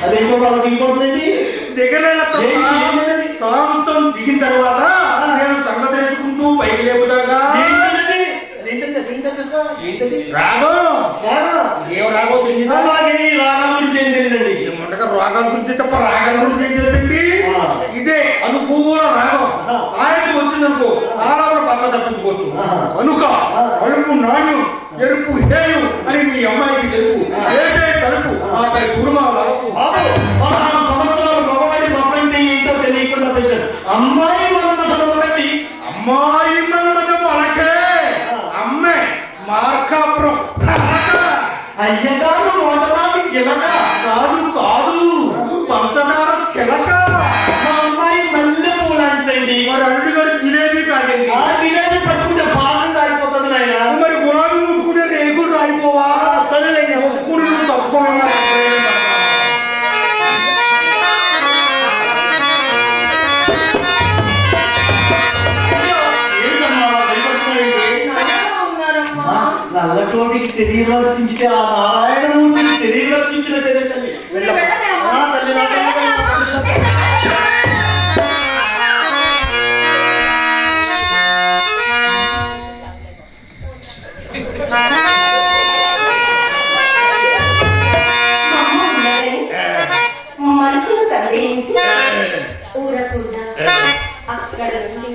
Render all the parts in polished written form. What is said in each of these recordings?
అదేంటో వాళ్ళు దిగిపోతుందండి. సాంతం దిగిన తర్వాత నేను సంగతి నేర్చుకుంటూ పైకి లేపుతాగా. రాగం ఏం రాగో తెలియదు. రాగాల గురించి ఏం తెలియదండి. ఏమంటగా రాగాల గురించి తప్ప రాగాల గురించి ఏం తెలుసండి. ఇదే అనుకూల రాగం ఆయనకి వచ్చిందనుకో ఆరాపణ పక్క తప్పించుకోవచ్చు. కనుక అలుపు నాణ్యం ఎరుపు హేయం అని మీ అమ్మాయికి తెలుపు ఏదే తలుపు ఆ కుటుంబ సంవత్సరాలు మగవాడి గొప్పండి ఇంట్లో తెలియకుండా తెచ్చారు. అమ్మాయి మన్మథం ఒకటి. అమ్మాయి మన్మథం అలాగే అమ్మే మార్కాపురం అయ్యగారు మోటరాని గిలక కాదు కాదు పంచదార చిలక. మా అమ్మాయి మల్లె పూలు అంటండి. మరి అల్లుడు గారు జిలేబీ కాదండి. ఆ జిలేబీ పట్టుకుంటే భాగం రాయిపోతుంది నాయన. మరి గులాబీ ముట్టుకునే రేకులు రాయిపోవా. సరేలేండి ఒప్పుకుని తప్ప నల్లటోటికి తెలియవర్తించితే ఆ నారాయణమూర్తికి తెలియవర్తించినట్టే తల్లి. మనసును సందేహించి ఊరకుండా అక్కడ నుండి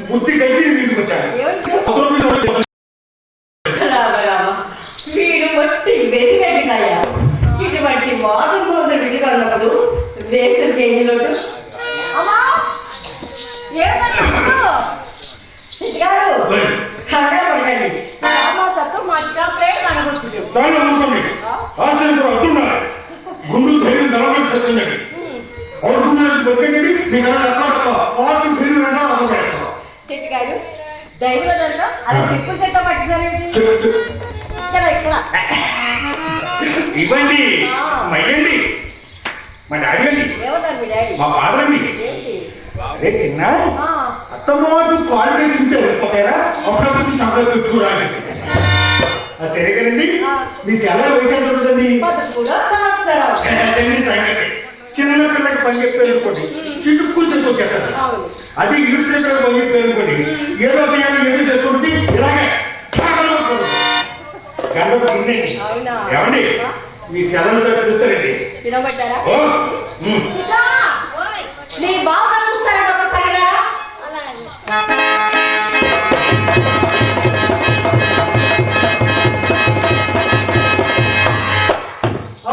బుద్ధి కలిసి మీకు వచ్చాను. వీడు బట్టి వెరిగడినాయా ఇటువంటి వాడు కొందరు విడిగన్నప్పుడు వేసిన కేజీలోటు అమ్మా గారు కంగారు పడకండి తత్వం మంచిగా ప్రేమ కనబడుతుంది. గుండు ధైర్యం నిలబెట్టుకుందండి చెట్టు గారు ధైర్యం అలా చెప్పులు చెట్ట పట్టుకున్నారేంటి ఇక్కడ ఇక్కడ ఇవ్వండి మయ్యండి మా డాడీ అండి ఏమంటారు మీ డాడీ మా ఫాదర్ అండి. అరే తిన్నా అత్తమ్మాటు క్వాలిటీ తింటే వెళ్ళిపోతారా అప్పుడప్పుడు సంపద పెట్టుకోరాలి. సరే కదండి మీ సెలవు వయసు ఉంటుందండి. చిన్న పిల్లకి పని చెప్పారు అనుకోండి చిట్టుకుని తీసుకొచ్చేస్తారు. అవును. అది ఇరుసు దగ్గర పని చెప్పారు అనుకోండి ఏదో చేయాలి ఏదో చేసుకుంటే ఇలాగే గంట తిన్నండి. అవునా? ఏమండి మీ సెలవులు చూస్తారండి. వినబడ్డారా? ఓ నీ బాబు చూస్తారంట ఒకసారి రా.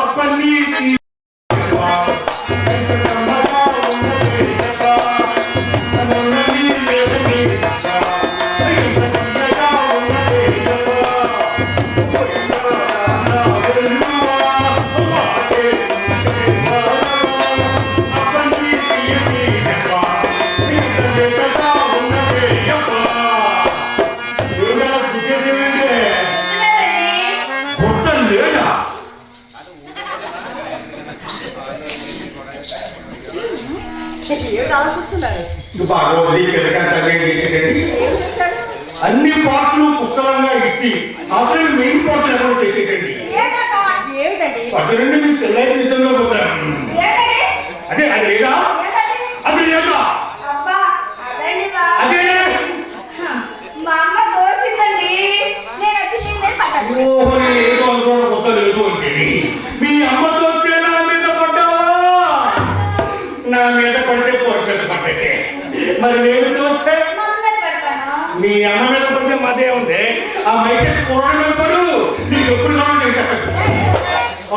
అప్పని ఏమిటి ఆలోచిస్తున్నారు? అన్ని పాటలు పుస్తకంగా ఇచ్చి అసలు మెయిన్ పాటలు ఎవరు చేసేటండి ఏమిటండి? పక్కనండి మీరు తెల్లైన నిజంగా పోతారు. అదే అది లేదా అది లేదా అదే మా అమ్మ దోచిందండి. నేను వచ్చి తిన్నే పడ్డాను. ఓహో ఏదో అనుకోవడం కొత్త లేదు అంటే మీ అమ్మతో నా మీద పడ్డావా? నా మీద పడితే పొరపెద్ద పడ్డే మరి నేను చూస్తే మమ్మల్ని పెడతాను. మీ అమ్మ మీద పడితే మదే ఉంది. ఆ మైకే కూరలు పడు నీకు ఎప్పుడు కావాలి నేను చెప్పండి.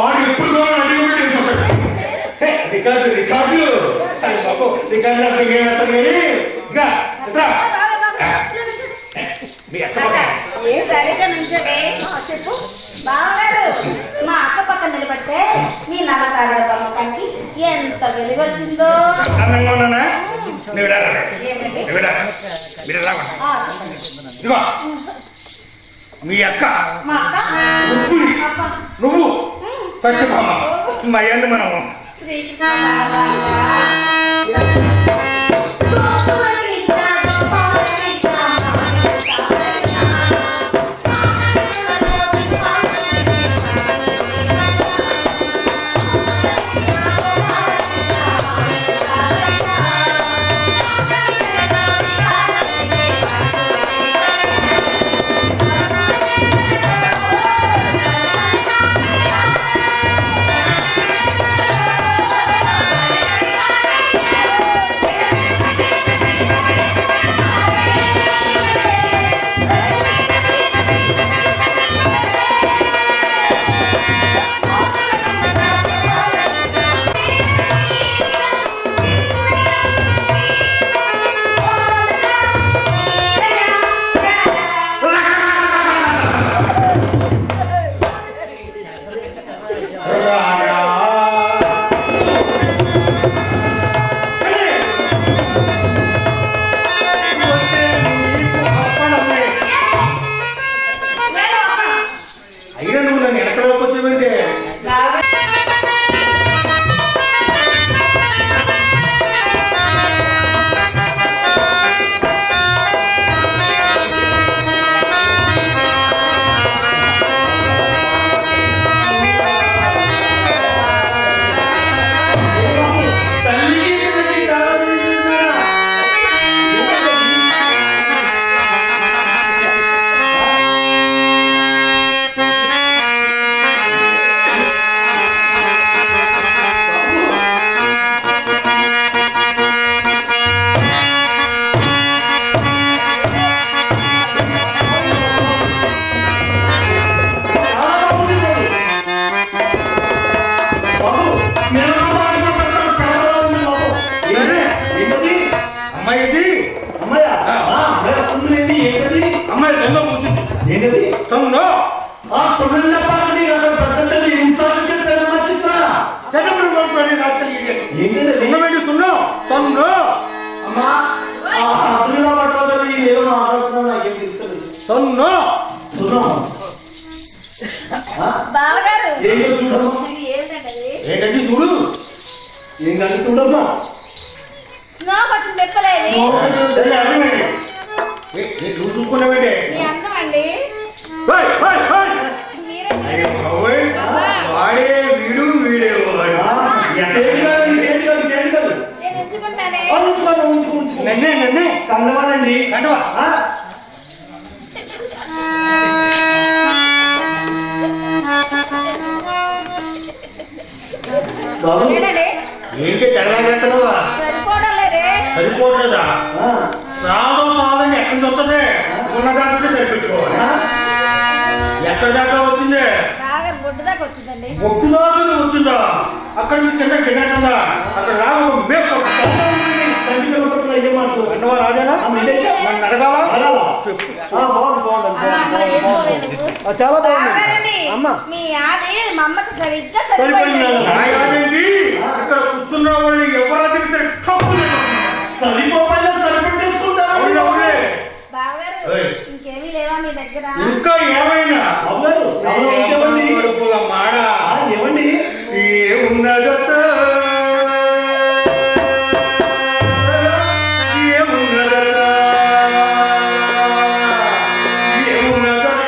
ఆడు ఎప్పుడు కావాలి అడిగి కూడా నేను చెప్పండి. రికార్డు రికార్డులు బాబు రికార్డు అసలు ఏమంటారు కానీ ఇంకా మీ అక్క ఏ సరిగ్గా నుంచోడే. చెప్పు బావగారు. మా అక్క పక్కన నిలబడితే మీ నమ్మకాల బొమ్మకానికి ఎంత వెలుగు వచ్చిందో. అందంగా ఉన్నానా? నువ్వు ఏమిటి? ఇదిగో మీ అక్క మా అక్క ఉప్పుని అబ్బ. నువ్వు సత్యభామ మా అయ్యండి మనము శ్రీకృష్ణ భగవానుడా. అయినా నువ్వు నన్ను ఎక్కడలోకి వచ్చావంటే అమ్మాయి దొంగ కూర్చుంది. ఏంటది? దొంగ ఆ సుగంధ పాటని పద్ధతి ఇన్స్టాల్ చెప్పారమ్మా చిత్ర. చదువులు కొనుక్కొని రాత్రి ఏంటది? దొంగ దొంగ అమ్మా ఆ అదుగా పట్టదని ఏదో మాట్లాడుతున్నా నాకేం తెలుస్తుంది. దొంగ సున్నం. బావగారు. ఏంటో చూడమ్మా. ఏంటండి? ఏంటంటే చూడు ఏంటంటే చూడమ్మా. స్నోకి వచ్చిన తెప్పలేదు. నువ్వు చూసుకున్నావేంటే మీ అందం అండి. వాడే వీడు వీడే వాడు ఆ, నన్నే కండవాలండి. కండవా ఆ, బాబు ఏంటండి ఏంటి తెగలాగేస్తున్నావా? సరిపోవడం లేదే. సరిపోవట్లేదా? ఆ, రాదని ఎక్కడి నుంచి వస్తుంది? ఉన్న దాంట్లో సరిపెట్టుకోవాలి. ఆ, ఎక్కడి దాకా వచ్చింది? బాగా బొడ్డు దాకా వచ్చిందండి. ఒట్టు దాకా వచ్చిందా? అక్కడ నుంచి కింద దిగకుండా అక్కడ రాగా తండ్రి పిల్లలు ఏం మాట్లాడు కండవా రాజానా? ఆ, మీదైతే నన్ను అడగాలా? అడగాలా? చెప్పు. ఆ, బాగుంది అలా వేసుకోలేదు. ఆ, చాలా బాగుంది బాగానండి. అమ్మ. మీ ఆది మా అమ్మకి సరిగ్గా సరిపోయింది. సరిపోయింది. నాయాదేవి, ఇక్కడ కూర్చున్న వాళ్ళు ఎవరా తిరిగితే సరిపోయినా సరిపెట్టేసుకుంటారా? బావగారు ఏయ్. ఇంకేమీ లేవా మీ దగ్గర? ఇంకా ఏమైనా బాబు గారు, ఎవరో ఇంకేమండి? కడుపుల మాడ ఆ, ఏమండి? ఏమున్నదట ఏమున్నదట ఏమున్నదట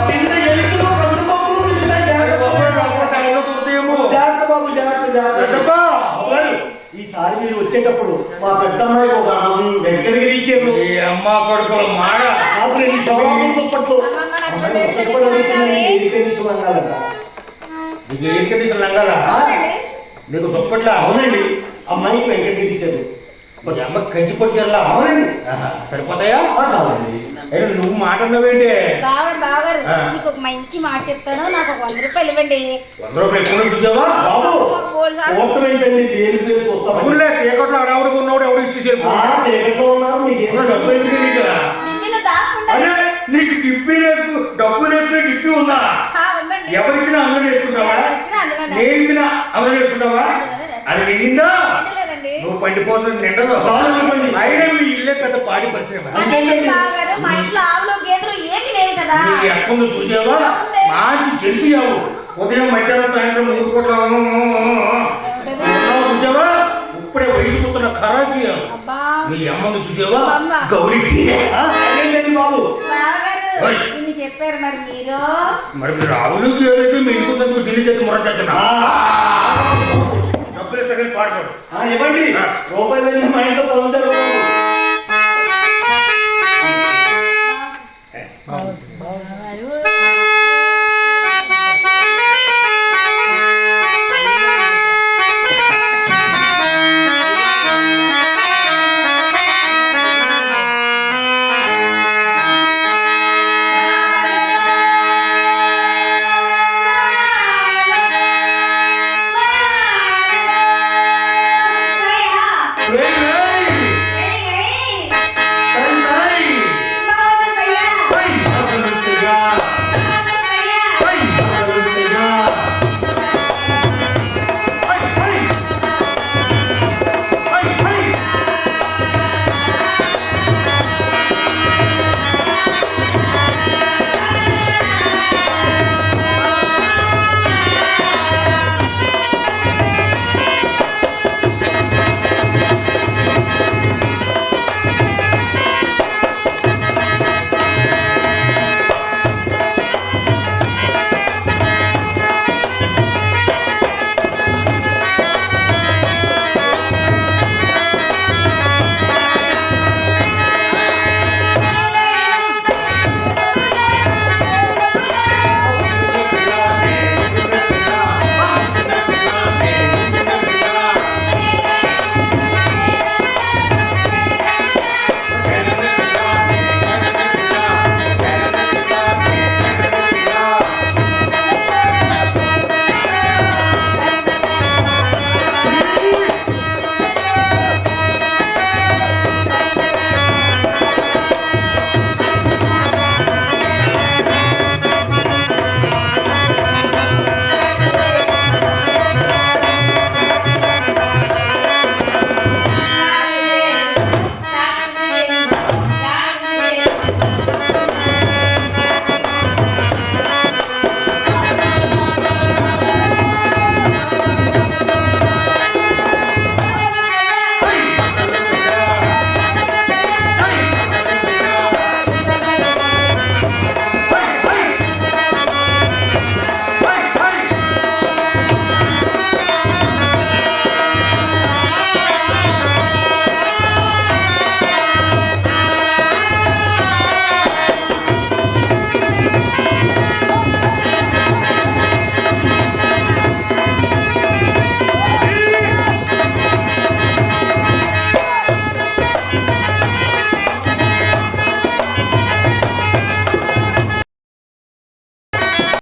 కింద ఎలుకలు, కందిపప్పు తిరుగుతాయి. జాగ్రత్త బాబు, జాగ్రత్త, జాగ్రత్త. బాబు గారు, ఈసారి మీరు వచ్చేటప్పుడు మా పెద్దమ్మాయికి ఒక వెంకటగిరి ఇచ్చారు. ఈ అమ్మ కడుపుల మాడ నాకు 2 సవాళ్ళు దుప్పట్లు. అమ్మమ్మ నాకు అమ్మాయి డ్రెస్ దుప్పట్లు అడుగుతున్నాయి, కొనుక్కోవాలి. ఎలుకలు తీసుకున్నాంగాలంట. నీకు ఏం కండిషన్ లంగాలా? అవునండి. నీకు దుప్పట్లా? అవునండి, అమ్మాయికి వెంకటగిరి ఇచ్చారు. ఈ అమ్మ కంచి పొట్టిలా? అవునండి. సరిపోతాయా? చాలండి. అయ్యో, నువ్వు మాట అన్నవేంటి? బావగారు ఆ. మీకు ఒక మంచి మాట చెప్తాను. నాకు ఒక 100 రూపాయలు ఇవ్వండి. 100 రూపాయలు ఎక్కువ చూసావా? బాబు, గోల్డ్ సార్. ఓటం ఏంటండి? పేరు పేరు చూస్తామండి. అవునులే, చీకట్లో ఆడవిడికి ఉన్నవాడు ఎవడు ఇచ్చేసారు. చీకట్లో ఉన్నారు, మీకు డబ్బు ఎందుకు నీకురా? టిఫిన్లో దాచుకుంటాను. అదే నీకు డిప్పి రేపు డబ్బు రేపు డిప్పి ఉందా? ఉందండి. ఎవరిచ్చినా అందులో వేసుకుంటావా? ఎవరిచ్చినా అందులోనే. నేను ఇచ్చిన అందులో వేసుకుంటావా? అది నిండిందా? ఏంటలేదండి. నువ్వు పండిపోతుంది నిండదు. అయినా మీ ఇల్లే పెద్ద పాడి పరిశ్రమ. అదేంటి బావగారు, మా ఇంట్లో ఆవులు గేదెలు ఏమీ లేవు కదా. నీ అక్కను చూసావా? మంచి తెలిసి ఆవు ఉదయం మధ్యాహ్నం సాయంత్రం 3 పూట్ల చూసావా? ఇప్పుడే వయసుకుతున్న ఖరాచీ ఆవు. అబ్బా మీ అమ్మను చూసావా? అమ్మ. గౌరికి. అదేంటండి బాబు? బావగారు ఓయ్. ఇన్ని చెప్పారు మరి మీరు. మరి మీరు ఆవులకి ఏదైతే మీ ఇంటికి ఢిల్లీ చేసి మొరటెత్తనా? డబ్బులు ఎత్తగలి పాడతాడు. ఇవ్వండి, రూపాయలు మా ఇంట్లో పొందారు.